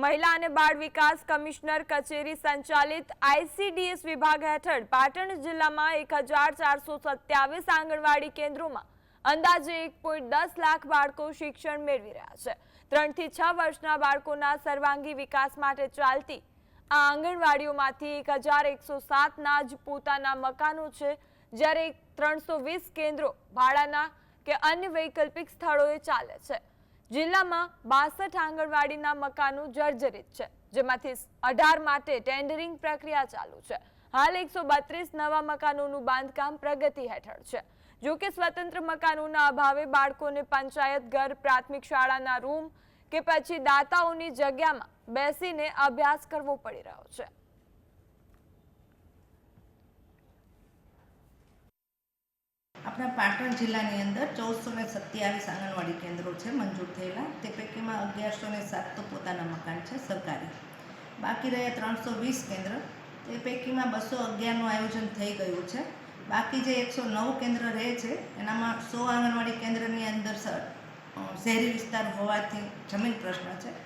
મહિલા અને બાળ વિકાસ કમિશનર કચેરી સંચાલિત આઈસીડીએસ વિભાગ હેઠળ પાટણ જિલ્લામાં 1427 આંગણવાડી કેન્દ્રોમાં અંદાજે 1.10 લાખ બાળકો શિક્ષણ મેળવી રહ્યા છે। 3 થી 6 વર્ષના બાળકોના સર્વાંગી વિકાસ માટે ચાલતી આ આંગણવાડીઓમાંથી 1107ના જ પોતાના મકાનો છે, જ્યારે 320 કેન્દ્રો ભાડાના કે અન્ય વૈકલ્પિક સ્થળોએ ચાલે છે। જિલ્લામાં 62 આંગણવાડીના મકાનો જર્જરિત છે, જેમાંથી 18 માટે ટેન્ડરિંગ પ્રક્રિયા ચાલુ છે। હાલ 132 નવા મકાનોનું બાંધકામ પ્રગતિ હેઠળ છે। જો કે સ્વતંત્ર મકાનોના અભાવે બાળકોને પંચાયત ઘર, પ્રાથમિક શાળાના રૂમ કે પછી દાતાઓની જગ્યામાં બેસીને અભ્યાસ કરવો પડી રહ્યો છે। अपना पाटण जिला अंदर 1427 आंगणवाड़ी केन्द्रों है मंजूर थयेला। ते पैकीमां 1107 तो पोताना मकान है सरकारी, बाकी रह्या 320 केन्द्र। ते पैकीमां 211 आयोजन थई गयुं छे। बाकी जे 109 केन्द्र रहे छे एनामां 100 आंगणवाड़ी केन्द्रनी अंदर शहरी विस्तार होवाथी जमीन प्रश्न है।